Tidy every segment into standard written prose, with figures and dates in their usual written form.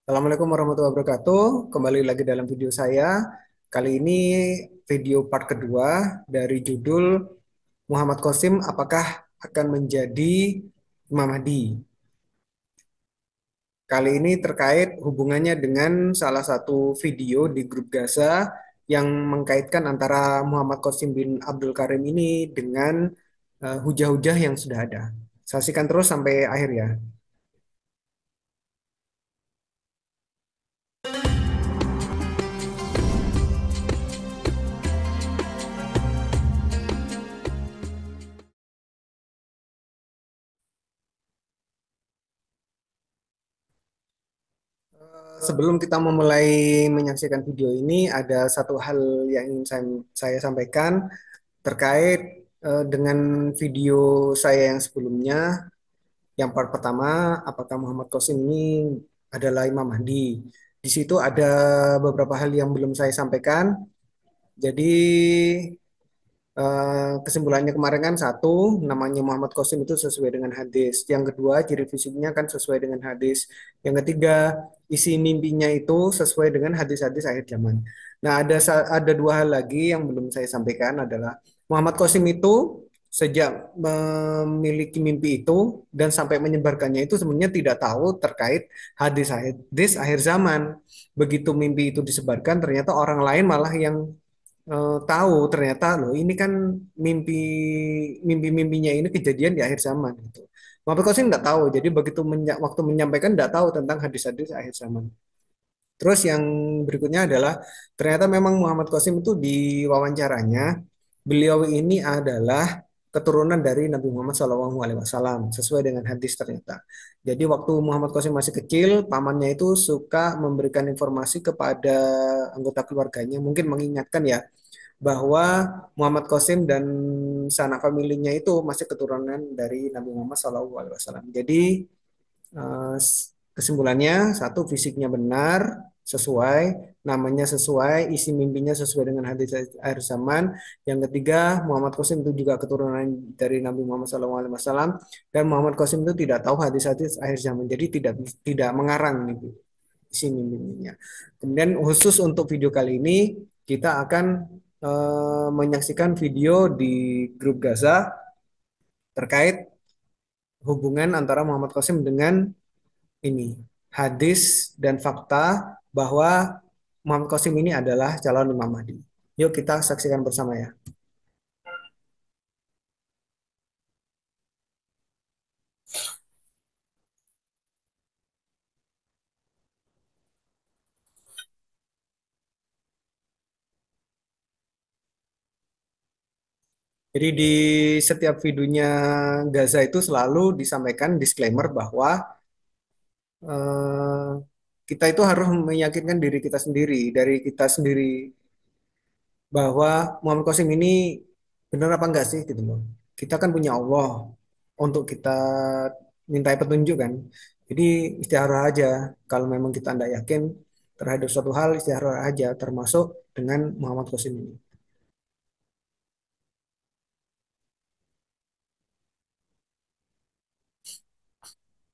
Assalamualaikum warahmatullahi wabarakatuh. Kembali lagi dalam video saya. Kali ini video part kedua dari judul Muhammad Qasim apakah akan menjadi Imam Mahdi. Kali ini terkait hubungannya dengan salah satu video di grup Gaza yang mengkaitkan antara Muhammad Qasim bin Abdul Karim ini dengan hujah-hujah yang sudah ada. Saksikan terus sampai akhir ya. Sebelum kita memulai menyaksikan video ini, ada satu hal yang ingin saya sampaikan terkait dengan video saya yang sebelumnya. Yang part pertama, apakah Muhammad Qasim ini adalah Imam Mahdi? Di situ ada beberapa hal yang belum saya sampaikan. Jadi kesimpulannya kemarin kan satu, namanya Muhammad Qasim itu sesuai dengan hadis. Yang kedua, ciri fisiknya kan sesuai dengan hadis. Yang ketiga, isi mimpinya itu sesuai dengan hadis-hadis akhir zaman. Nah, ada dua hal lagi yang belum saya sampaikan adalah Muhammad Qasim itu sejak memiliki mimpi itu dan sampai menyebarkannya itu sebenarnya tidak tahu terkait hadis-hadis akhir zaman. Begitu mimpi itu disebarkan, ternyata orang lain malah yang tahu ternyata loh ini kan mimpi mimpi-mimpinya ini kejadian di akhir zaman gitu. Muhammad Qasim nggak tahu, jadi begitu waktu menyampaikan nggak tahu tentang hadis-hadis akhir zaman. Terus yang berikutnya adalah ternyata memang Muhammad Qasim itu di wawancaranya beliau ini adalah keturunan dari Nabi Muhammad SAW sesuai dengan hadis ternyata. Jadi waktu Muhammad Qasim masih kecil, pamannya itu suka memberikan informasi kepada anggota keluarganya, mungkin mengingatkan ya bahwa Muhammad Qasim dan sanak familinya itu masih keturunan dari Nabi Muhammad SAW. Jadi kesimpulannya satu fisiknya benar sesuai, namanya sesuai, isi mimpinya sesuai dengan hadis akhir zaman. Yang ketiga, Muhammad Qasim itu juga keturunan dari Nabi Muhammad SAW dan Muhammad Qasim itu tidak tahu hadis-hadis akhir zaman, jadi tidak mengarang gitu isi mimpinya. Kemudian khusus untuk video kali ini kita akan menyaksikan video di grup Gaza terkait hubungan antara Muhammad Qasim dengan ini hadis dan fakta bahwa Muhammad Qasim ini adalah calon Imam Mahdi. Yuk kita saksikan bersama ya. Jadi di setiap videonya Gaza itu selalu disampaikan disclaimer bahwa eh, kita itu harus meyakinkan diri kita sendiri, dari kita sendiri bahwa Muhammad Qasim ini benar apa enggak sih gitu loh. Kita kan punya Allah untuk kita mintai petunjuk kan. Jadi istiharah aja kalau memang kita tidak yakin terhadap suatu hal istiharah aja termasuk dengan Muhammad Qasim ini.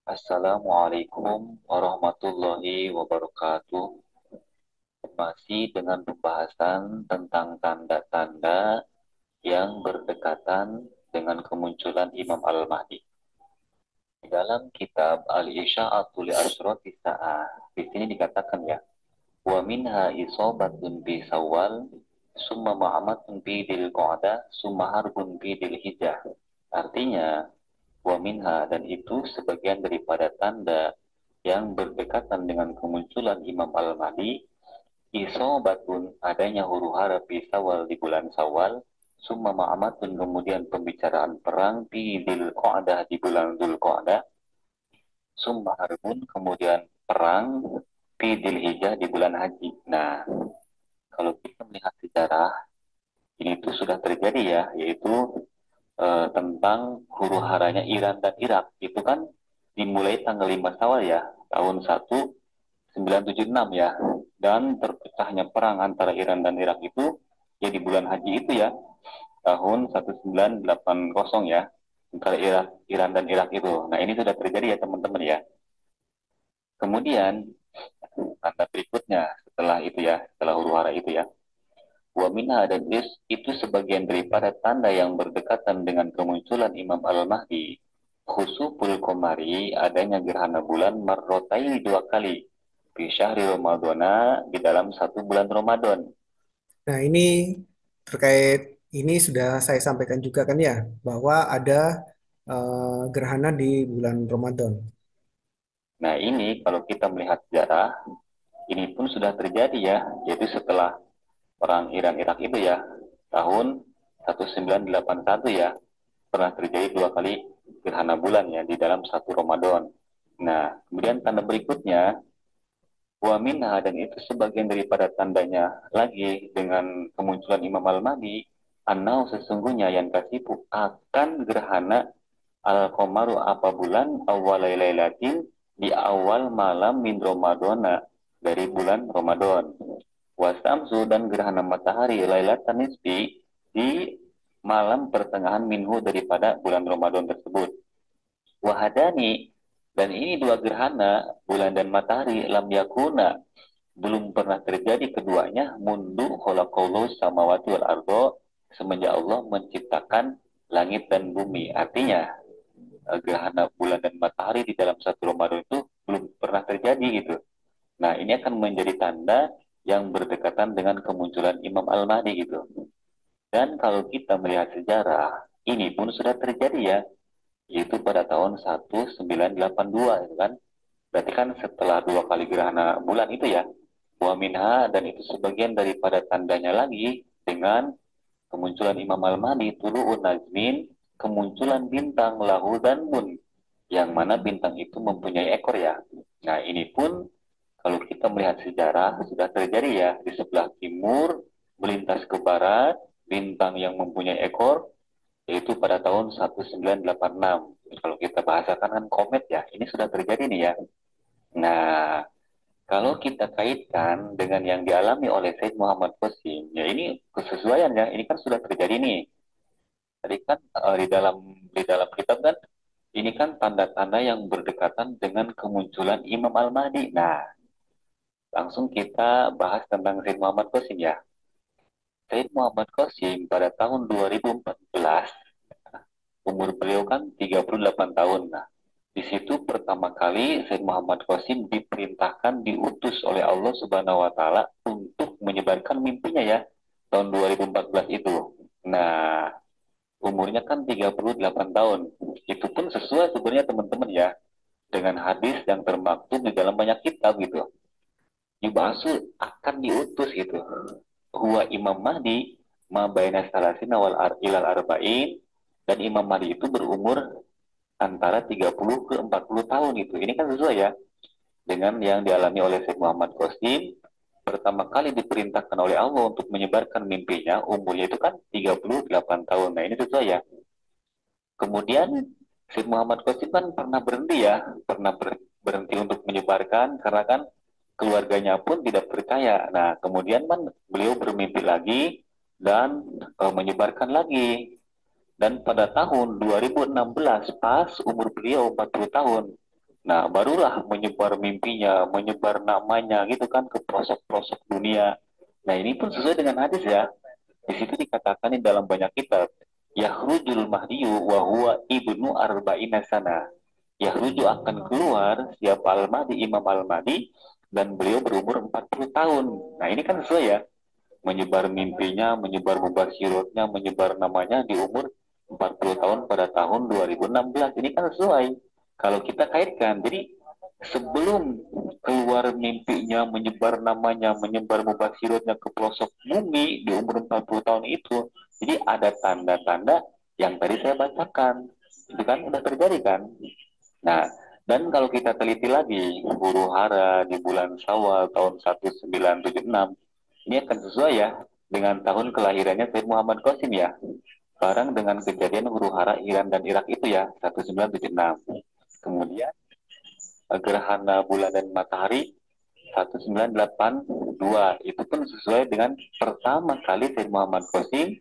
Assalamualaikum warahmatullahi wabarakatuh. Masih dengan pembahasan tentang tanda-tanda yang berdekatan dengan kemunculan Imam Al-Mahdi. Di dalam kitab Al-Isya'atu li Asyrati Sa'ah, di sini dikatakan ya, wa minha isobatun bi sawal, summa ma'amatun bi dil qa'dah, summa harbun bi dil hijjah. Artinya, wa minha, dan itu sebagian daripada tanda yang berdekatan dengan kemunculan Imam Al-Mahdi, isobatun, adanya huru hara fi sawal di bulan sawal, summa ma'amatun, kemudian pembicaraan perang di dil qa'dah di bulan dul qa'dah, summa harbun, kemudian perang di dil hijjah di bulan haji. Nah, kalau kita melihat sejarah, ini itu sudah terjadi ya, yaitu tentang huru haranya Iran dan Irak. Itu kan dimulai tanggal 5 Syawal ya, tahun 1976 ya. Dan terpecahnya perang antara Iran dan Irak itu ya di bulan haji itu ya, tahun 1980 ya, antara Iran dan Irak itu. Nah, ini sudah terjadi ya teman-teman ya. Kemudian tanda berikutnya setelah itu ya, setelah huru hara itu ya. Wa minha dan itu sebagian daripada tanda yang berdekatan dengan kemunculan Imam Al-Mahdi. Khusuful Komari, adanya gerhana bulan marrotai dua kali. Di syahri Ramadana, di dalam satu bulan Ramadan. Nah, ini terkait ini sudah saya sampaikan juga kan ya, bahwa ada gerhana di bulan Ramadan. Nah ini kalau kita melihat sejarah, ini pun sudah terjadi ya, yaitu setelah perang Iran-Irak itu ya, tahun 1981 ya, pernah terjadi dua kali gerhana bulan ya di dalam satu Ramadan. Nah, kemudian tanda berikutnya, wa minha dan itu sebagian daripada tandanya lagi dengan kemunculan Imam Al-Mahdi, annau sesungguhnya yang kasifu akan gerhana al-qamaru apa bulan awal lailatin di awal malam min Ramadana dari bulan Ramadan. Wasamsu dan gerhana matahari lailatan nisfi di malam pertengahan minhu daripada bulan Ramadan tersebut. Wahadani dan ini dua gerhana bulan dan matahari lam yakuna belum pernah terjadi keduanya mundu khalaqallahu samawati wal ardo semenjak Allah menciptakan langit dan bumi. Artinya gerhana bulan dan matahari di dalam satu Ramadan itu belum pernah terjadi gitu. Nah, ini akan menjadi tanda yang berdekatan dengan kemunculan Imam Al-Mahdi gitu. Dan kalau kita melihat sejarah, ini pun sudah terjadi ya, yaitu pada tahun 1982 itu kan. Berarti kan setelah dua kali gerhana bulan itu ya, wa minha dan itu sebagian daripada tandanya lagi dengan kemunculan Imam Al-Mahdi tulu'un najmin, kemunculan bintang lahu dan mun, yang mana bintang itu mempunyai ekor ya. Nah, ini pun kalau kita melihat sejarah sudah terjadi ya di sebelah timur melintas ke barat bintang yang mempunyai ekor yaitu pada tahun 1986. Kalau kita bahasakan kan komet ya, ini sudah terjadi nih ya. Nah, kalau kita kaitkan dengan yang dialami oleh Said Muhammad Qasim, ya ini kesesuaian ya, ini kan sudah terjadi nih. Tadi kan di dalam kitab kan ini kan tanda-tanda yang berdekatan dengan kemunculan Imam Al-Mahdi. Nah, langsung kita bahas tentang Said Muhammad Qasim ya. Said Muhammad Qasim pada tahun 2014, umur beliau kan 38 tahun. Nah, di situ pertama kali Said Muhammad Qasim diperintahkan diutus oleh Allah Subhanahu wa taala untuk menyebarkan mimpinya ya tahun 2014 itu. Nah, umurnya kan 38 tahun. Itu pun sesuai sebenarnya teman-teman ya dengan hadis yang termaktub di dalam banyak kitab gitu. Yubasu akan diutus gitu. Huwa Imam Mahdi ma baina salasin ilal arba'in dan Imam Mahdi itu berumur antara 30 ke 40 tahun itu. Ini kan sesuai ya dengan yang dialami oleh Syekh Muhammad Qasim. Pertama kali diperintahkan oleh Allah untuk menyebarkan mimpinya, umurnya itu kan 38 tahun. Nah, ini sesuai ya. Kemudian Syekh Muhammad Qasim kan pernah berhenti ya, pernah berhenti untuk menyebarkan karena kan keluarganya pun tidak percaya. Nah, kemudian kan beliau bermimpi lagi dan menyebarkan lagi. Dan pada tahun 2016 pas umur beliau 40 tahun, nah barulah menyebar mimpinya, menyebar namanya gitu kan ke pelosok-pelosok dunia. Nah, ini pun sesuai dengan hadis ya. Di situ dikatakan di dalam banyak kitab, Yahrujul Mahdiyu wa huwa ibnu arba'ina sana. Yahruju akan keluar siapa Al-Mahdi, Imam Al-Mahdi, dan beliau berumur 40 tahun. Nah, ini kan sesuai ya. Menyebar mimpinya, menyebar mubasyiratnya, menyebar namanya di umur 40 tahun pada tahun 2016. Ini kan sesuai. Kalau kita kaitkan, jadi sebelum keluar mimpinya, menyebar namanya, menyebar mubasyiratnya ke pelosok bumi di umur 40 tahun itu, jadi ada tanda-tanda yang tadi saya bacakan. Itu kan udah terjadi kan? Nah, dan kalau kita teliti lagi, huru hara di bulan Syawal tahun 1976, ini akan sesuai ya dengan tahun kelahirannya Said Muhammad Qasim ya. Barang dengan kejadian huru hara Iran dan Irak itu ya, 1976. Kemudian gerhana bulan dan matahari 1982. Itu pun sesuai dengan pertama kali Said Muhammad Qasim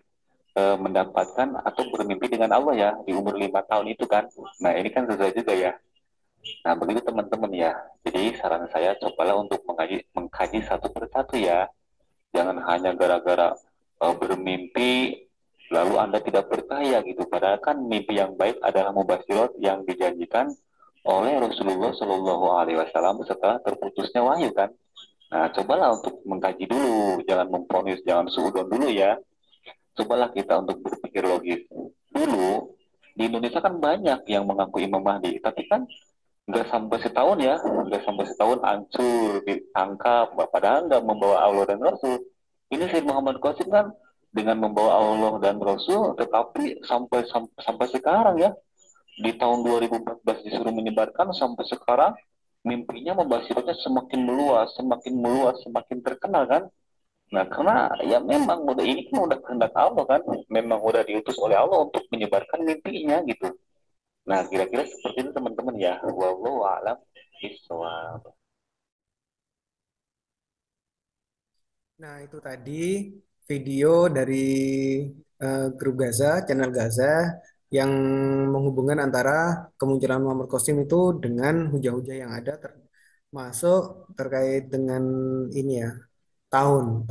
mendapatkan atau bermimpi dengan Allah ya di umur 5 tahun itu kan. Nah, ini kan sesuai juga ya. Nah, begitu teman-teman ya. Jadi saran saya cobalah untuk mengkaji satu persatu ya. Jangan hanya gara-gara bermimpi lalu Anda tidak percaya gitu. Padahal kan mimpi yang baik adalah mubasyirat yang dijanjikan oleh Rasulullah Shallallahu Alaihi Wasallam setelah terputusnya wahyu kan. Nah, cobalah untuk mengkaji dulu, jangan memfonis, jangan suudon dulu ya. Cobalah kita untuk berpikir logis. Dulu di Indonesia kan banyak yang mengaku Imam Mahdi, tapi kan nggak sampai setahun ya, nggak sampai setahun hancur, ditangkap, padahal nggak membawa Allah dan Rasul. Ini Sayyid Muhammad Qasim kan dengan membawa Allah dan Rasul, tetapi sampai sekarang ya, di tahun 2014 disuruh menyebarkan sampai sekarang mimpinya membasirnya semakin meluas, semakin terkenal kan. Nah, karena ya memang udah ini kan udah kehendak Allah kan, memang udah diutus oleh Allah untuk menyebarkan mimpinya gitu. Nah, kira-kira seperti itu teman-teman ya. Wallahu a'lam bishawab. Nah, itu tadi video dari grup Gaza, channel Gaza, yang menghubungkan antara kemunculan Muhammad Qasim itu dengan hujah-hujah yang ada, termasuk terkait dengan ini ya, tahun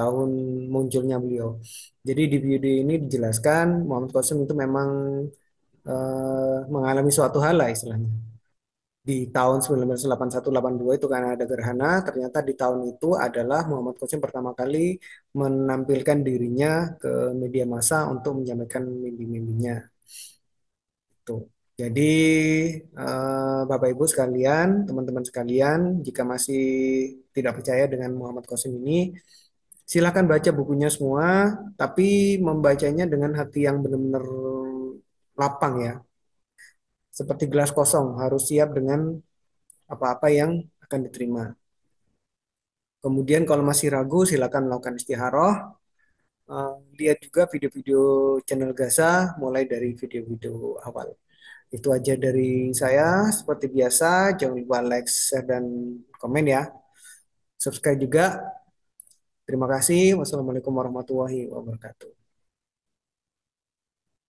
munculnya beliau. Jadi di video ini dijelaskan Muhammad Qasim itu memang mengalami suatu hal lah istilahnya. Di tahun 1981-82 itu karena ada gerhana, ternyata di tahun itu adalah Muhammad Qasim pertama kali menampilkan dirinya ke media massa untuk menyampaikan mimpi-mimpinya. Tuh. Jadi Bapak Ibu sekalian, teman-teman sekalian, jika masih tidak percaya dengan Muhammad Qasim ini, silakan baca bukunya semua, tapi membacanya dengan hati yang benar-benar lapang ya, seperti gelas kosong, harus siap dengan apa-apa yang akan diterima. Kemudian kalau masih ragu, silakan melakukan istikharah. Lihat juga video-video channel Gaza, mulai dari video-video awal. Itu aja dari saya. Seperti biasa, jangan lupa like, share, dan komen ya. Subscribe juga. Terima kasih. Wassalamualaikum warahmatullahi wabarakatuh.